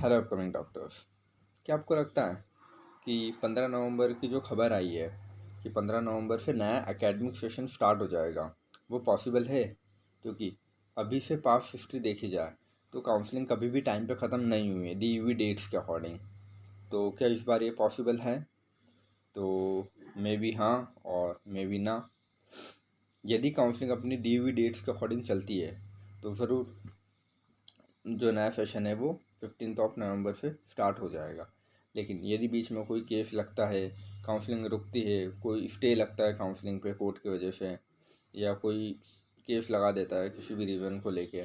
Hello upcoming doctors. क्या आपको लगता है कि 15 नवंबर की जो खबर आई है कि 15 नवंबर से नया एकेडमिक सेशन स्टार्ट हो जाएगा, वो पॉसिबल है? क्योंकि अभी से पास्ट हिस्ट्री देखी जाए तो काउंसलिंग कभी भी टाइम पे ख़त्म नहीं हुई है दी हुई डेट्स के अकॉर्डिंग। तो क्या इस बार ये पॉसिबल है? तो मे बी हाँ और मे बी ना। यदि काउंसलिंग अपनी दी हुई डेट्स के अकॉर्डिंग चलती है तो ज़रूर जो नया सेशन है वो 15 नवंबर से स्टार्ट हो जाएगा। लेकिन यदि बीच में कोई केस लगता है, काउंसलिंग रुकती है, कोई स्टे लगता है काउंसलिंग पे कोर्ट की वजह से, या कोई केस लगा देता है किसी भी रीज़न को लेके,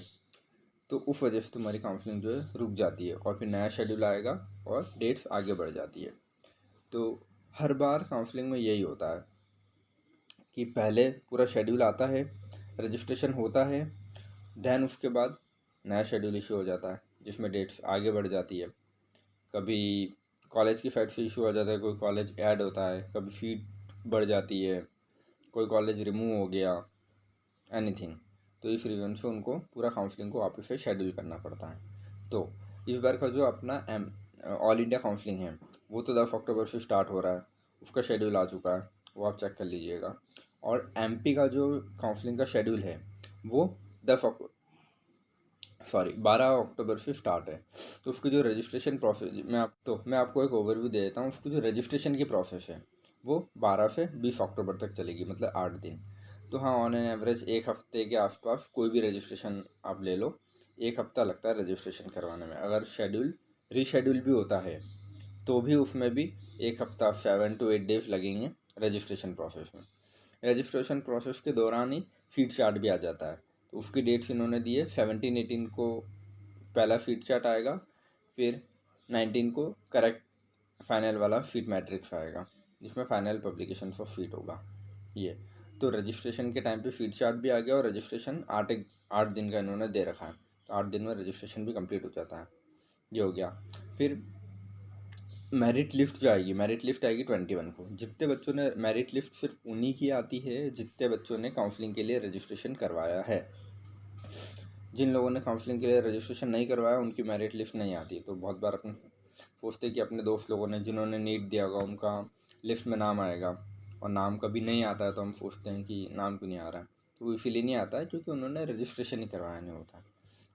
तो उस वजह से तुम्हारी काउंसलिंग जो है रुक जाती है और फिर नया शेड्यूल आएगा और डेट्स आगे बढ़ जाती है। तो हर बार काउंसलिंग में यही होता है कि पहले पूरा शेड्यूल आता है, रजिस्ट्रेशन होता है, देन उसके बाद नया शेड्यूल इशू हो जाता है जिसमें डेट्स आगे बढ़ जाती है। कभी कॉलेज की साइड से इशू आ जाता है, कोई कॉलेज ऐड होता है, कभी सीट बढ़ जाती है, कोई कॉलेज रिमूव हो गया, एनीथिंग। तो इस रीज़न से उनको पूरा काउंसलिंग को वापस से शेड्यूल करना पड़ता है। तो इस बार का जो अपना ऑल इंडिया काउंसलिंग है वो तो 10 अक्टूबर से स्टार्ट हो रहा है, उसका शेड्यूल आ चुका है, वो आप चेक कर लीजिएगा। और एमपी का जो काउंसलिंग का शेड्यूल है वो 12 अक्टूबर से स्टार्ट है। तो उसकी जो रजिस्ट्रेशन प्रोसेस मैं आपको एक ओवरव्यू दे देता हूँ। उसकी जो रजिस्ट्रेशन की प्रोसेस है वो 12 से 20 अक्टूबर तक चलेगी, मतलब 8 दिन। तो हाँ, ऑन एन एवरेज एक हफ्ते के आसपास कोई भी रजिस्ट्रेशन आप ले लो, एक हफ्ता लगता है रजिस्ट्रेशन करवाने में। अगर शेड्यूल रीशेड्यूल भी होता है तो भी उसमें भी एक हफ्ता 7 to 8 डेज लगेंगे रजिस्ट्रेशन प्रोसेस में। रजिस्ट्रेशन प्रोसेस के दौरान ही फीड चार्ट भी आ जाता है। तो उसकी डेट्स इन्होंने दी है 17-18 को पहला फीड चार्ट आएगा, फिर 19 को करेक्ट फाइनल वाला फीड मैट्रिक्स आएगा जिसमें फाइनल पब्लिकेशन ऑफ फीड होगा। ये तो रजिस्ट्रेशन के टाइम पे फीड चार्ट भी आ गया और रजिस्ट्रेशन 8 दिन का इन्होंने दे रखा है, तो 8 दिन में रजिस्ट्रेशन भी कंप्लीट हो जाता है। ये हो गया। फिर मेरिट लिस्ट जो आएगी, मेरिट लिस्ट आएगी 21 को। जितने बच्चों ने मेरिट लिस्ट सिर्फ उन्हीं की आती है जितने बच्चों ने काउंसलिंग के लिए रजिस्ट्रेशन करवाया है। जिन लोगों ने काउंसलिंग के लिए रजिस्ट्रेशन नहीं करवाया उनकी मेरिट लिस्ट नहीं आती। तो बहुत बार अपन सोचते कि अपने दोस्त लोगों ने जिन्होंने नीट दिया होगा उनका लिस्ट में नाम आएगा, और नाम कभी नहीं आता है तो हम सोचते हैं कि नाम क्यों नहीं आ रहा है। तो वो इसीलिए नहीं आता है क्योंकि उन्होंने रजिस्ट्रेशन ही करवाया नहीं होता।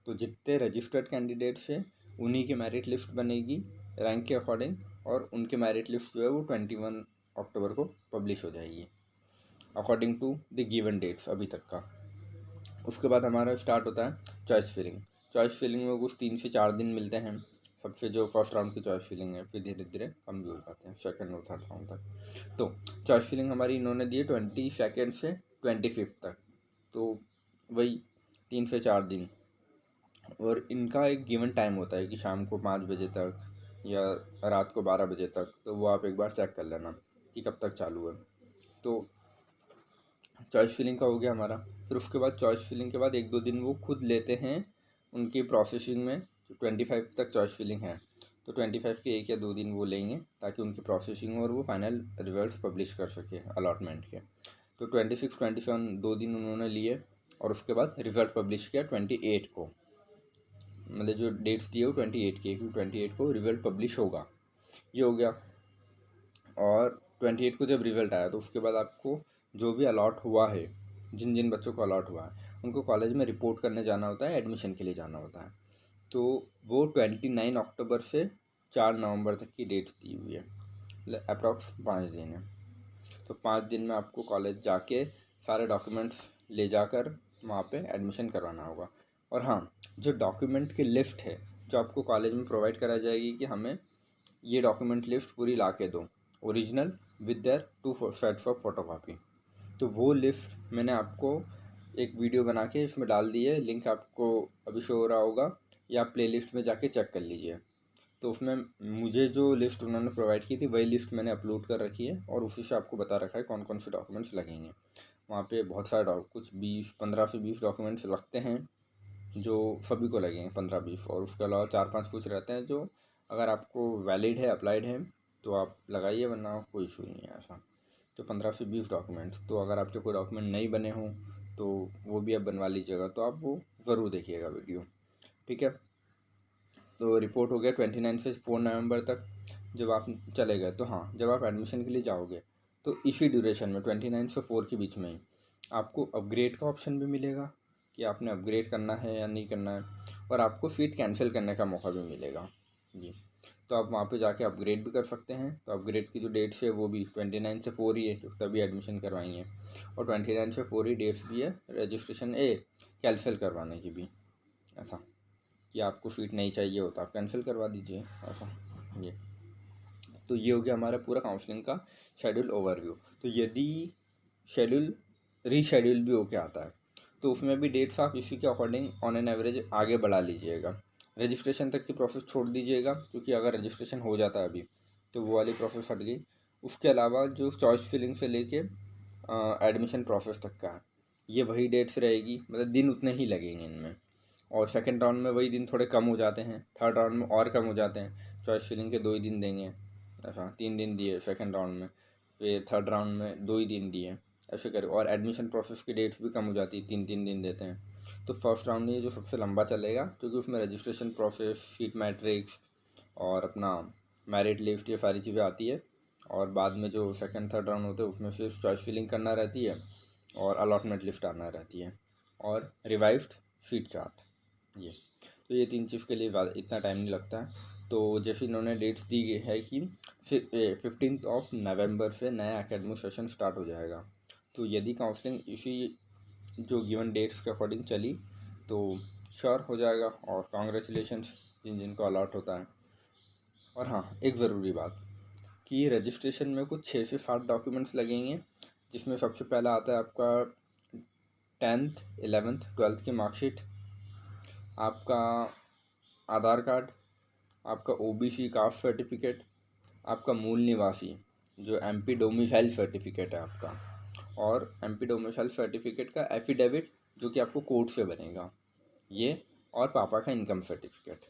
तो जितने रजिस्टर्ड कैंडिडेट्स हैं उन्हीं की मेरिट लिस्ट बनेगी रैंक के अकॉर्डिंग, और उनकी मेरिट लिस्ट जो है वो 21 अक्टूबर को पब्लिश हो जाएगी according to the given dates अभी तक का। उसके बाद हमारा स्टार्ट होता है चॉइस फिलिंग। चॉइस फिलिंग में कुछ 3 से 4 दिन मिलते हैं सबसे, जो फर्स्ट राउंड की चॉइस फिलिंग है, फिर धीरे धीरे कम भी हो जाते हैं सेकंड और थर्ड राउंड तक। तो चॉइस फिलिंग हमारी इन्होंने दी है 22 से 25 तक। तो वही 3 से 4 दिन, और इनका एक गिवन टाइम होता है कि शाम को 5 बजे तक या रात को 12 बजे तक। तो वो आप एक बार चेक कर लेना कि कब तक चालू है। तो चॉइस फिलिंग का हो गया हमारा। फिर उसके बाद चॉइस फिलिंग के बाद 1-2 दिन वो खुद लेते हैं उनकी प्रोसेसिंग में। 25 तक चॉइस फिलिंग है तो 25 के 1 या 2 दिन वो लेंगे ताकि उनकी प्रोसेसिंग और वो फाइनल रिजल्ट्स पब्लिश कर सके अलॉटमेंट के। तो 26-27 2 दिन उन्होंने लिए, और उसके बाद रिजल्ट पब्लिश किया 28 को। मतलब जो डेट्स दिए वो 28 की, क्योंकि 28 को रिजल्ट पब्लिश होगा। ये हो गया। और 28 को जब रिजल्ट आया तो उसके बाद आपको जो भी अलॉट हुआ है, जिन जिन बच्चों को अलॉट हुआ है उनको कॉलेज में रिपोर्ट करने जाना होता है, एडमिशन के लिए जाना होता है। तो वो 29 अक्टूबर से 4 नवंबर तक की डेट्स दी हुई है, मतलब अप्रॉक्स 5 दिन है। तो 5 दिन में आपको कॉलेज जाके सारे डॉक्यूमेंट्स ले जाकर वहाँ पे एडमिशन करवाना होगा। और हाँ, जो डॉक्यूमेंट की लिस्ट है जो आपको कॉलेज में प्रोवाइड कराई जाएगी कि हमें ये डॉक्यूमेंट लिस्ट पूरी ला के दो, original with their 2 sets of photocopy. तो वो लिस्ट मैंने आपको एक वीडियो बना के इसमें डाल दी है, लिंक आपको अभी शो हो रहा होगा, या आप प्ले लिस्ट में जाके चेक कर लीजिए। तो उसमें मुझे जो लिस्ट उन्होंने प्रोवाइड की थी वही लिस्ट मैंने अपलोड कर रखी है, और उसी से आपको बता रखा है कौन कौन से डॉक्यूमेंट्स लगेंगे। वहाँ पे बहुत सारे कुछ 15 से 20 डॉक्यूमेंट्स लगते हैं जो सभी को लगेंगे, 15-20। और उसके अलावा 4-5 कुछ रहते हैं जो अगर आपको वैलिड है, अप्लाइड है तो आप लगाइए, वरना कोई इशू नहीं है ऐसा। तो 15 से 20 डॉक्यूमेंट्स। तो अगर आपके कोई डॉक्यूमेंट नहीं बने हों तो वो भी आप बनवा लीजिएगा। तो आप वो ज़रूर देखिएगा वीडियो, ठीक है। तो रिपोर्ट हो गया 29 से 4 नवंबर तक जब आप चले गए। तो हाँ, जब आप एडमिशन के लिए जाओगे तो इसी ड्यूरेशन में 29 से 4 के बीच में ही आपको अपग्रेड का ऑप्शन भी मिलेगा कि आपने अपग्रेड करना है या नहीं करना है, और आपको सीट कैंसिल करने का मौका भी मिलेगा जी। तो आप वहाँ पे जाके अपग्रेड भी कर सकते हैं। तो अपग्रेड की जो डेट्स है वो भी 29 से 4 ही है, क्योंकि तभी एडमिशन करवाएंगे, और 29 से 4 ही डेट्स भी है रजिस्ट्रेशन कैंसिल करवाने की भी। ऐसा कि आपको सीट नहीं चाहिए हो तो आप कैंसिल करवा दीजिए, ऐसा ये। तो ये हो गया हमारा पूरा काउंसलिंग का शेड्यूल ओवरव्यू। तो यदि शेड्यूल रीशेड्यूल भी होके आता है तो उसमें भी डेट्स आप इसी के अकॉर्डिंग ऑन एन एवरेज आगे बढ़ा लीजिएगा। रजिस्ट्रेशन तक की प्रोसेस छोड़ दीजिएगा, क्योंकि अगर रजिस्ट्रेशन हो जाता है अभी तो वो वाली प्रोसेस हट गई। उसके अलावा जो चॉइस फिलिंग से लेके एडमिशन प्रोसेस तक का है, ये वही डेट्स रहेगी, मतलब दिन उतने ही लगेंगे इनमें। और सेकंड राउंड में वही दिन थोड़े कम हो जाते हैं, थर्ड राउंड में और कम हो जाते हैं। चॉइस फिलिंग के 2 ही दिन देंगे, ऐसा 3 दिन दिए सेकंड राउंड में, फिर थर्ड राउंड में 2 ही दिन दिए, ऐसे करें। और एडमिशन प्रोसेस की डेट्स भी कम हो जाती है, 3 दिन देते हैं। तो फर्स्ट राउंड ये जो सबसे लंबा चलेगा, क्योंकि उसमें रजिस्ट्रेशन प्रोसेस, सीट मैट्रिक्स और अपना मेरिट लिस्ट, ये सारी चीज़ें आती है। और बाद में जो सेकंड थर्ड राउंड होते हैं उसमें सिर्फ चॉइस फिलिंग करना रहती है और अलॉटमेंट लिस्ट आना रहती है और रिवाइज्ड सीट चार्ट, ये। तो ये 3 चीज़ के लिए इतना टाइम नहीं लगता है। तो जैसे इन्होंने डेट्स दी गई है कि 15 नवंबर से नया एकेडमिक सेशन स्टार्ट हो जाएगा। तो यदि काउंसलिंग इसी जो गिवन डेट्स के अकॉर्डिंग चली तो श्योर हो जाएगा, और कॉन्ग्रेचुलेशंस जिन जिनको अलॉट होता है। और हाँ, एक ज़रूरी बात कि रजिस्ट्रेशन में कुछ 6 से 7 डॉक्यूमेंट्स लगेंगे, जिसमें सबसे पहला आता है आपका 10th 11th 12th की मार्कशीट, आपका आधार कार्ड, आपका ओबीसी कास्ट सर्टिफिकेट, आपका मूल निवासी जो एमपी डोमिसाइल सर्टिफिकेट है आपका, और एमपी डोमिसाइल सर्टिफिकेट का एफिडेविट जो कि आपको कोर्ट से बनेगा, ये, और पापा का इनकम सर्टिफिकेट।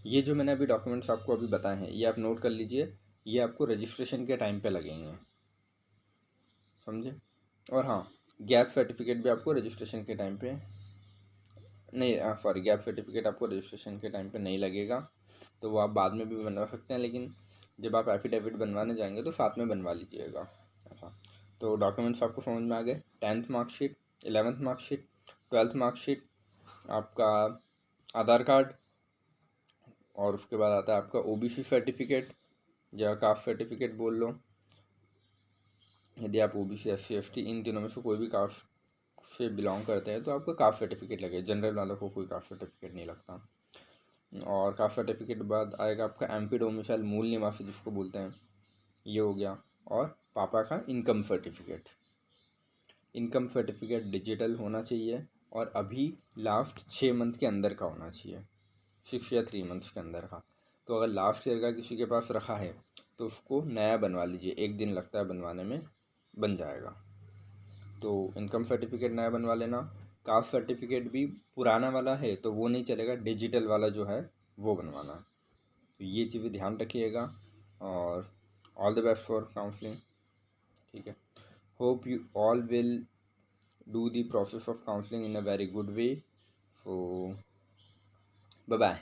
ये जो मैंने अभी डॉक्यूमेंट्स आपको अभी बताए हैं ये आप नोट कर लीजिए, ये आपको रजिस्ट्रेशन के टाइम पे लगेंगे, समझे। और हाँ, गैप सर्टिफिकेट भी आपको रजिस्ट्रेशन के टाइम पे नहीं, सॉरी, गैप सर्टिफिकेट आपको रजिस्ट्रेशन के टाइम पे नहीं लगेगा, तो वो आप बाद में भी बनवा सकते हैं, लेकिन जब आप एफिडेविट बनवाने जाएंगे तो साथ में बनवा लीजिएगा, ऐसा। तो डॉक्यूमेंट्स आपको समझ में आ गए, 10th marksheet, 11th marksheet, 12th marksheet, आपका आधार कार्ड, और उसके बाद आता है आपका ओबीसी सर्टिफिकेट या कास्ट सर्टिफिकेट बोल लो, यदि आप ओबीसी SC ST इन तीनों में से कोई भी कास्ट से बिलोंग करते हैं तो आपको कास्ट सर्टिफिकेट लगेगा। जनरल वालों को कोई कास्ट सर्टिफिकेट नहीं लगता। और कास्ट सर्टिफिकेट बाद आएगा आपका एमपी डोमिसाइल मूल निवासी जिसको बोलते हैं, ये हो गया। और पापा का income certificate, income certificate digital होना चाहिए, और अभी लास्ट 6 मंथ के अंदर का होना चाहिए, 6 या 3 मंथ्स के अंदर का। तो अगर लास्ट ईयर का किसी के पास रखा है तो उसको नया बनवा लीजिए, 1 दिन लगता है बनवाने में, बन जाएगा। तो इनकम सर्टिफिकेट नया बनवा लेना। कास्ट सर्टिफिकेट भी पुराना वाला है तो वो नहीं चलेगा, डिजिटल वाला जो है वो बनवाना। तो ये चीज़ें ध्यान रखिएगा, और all the best for counselling, ठीक है। Hope you all will do the process of counselling in a very good way. So bye bye.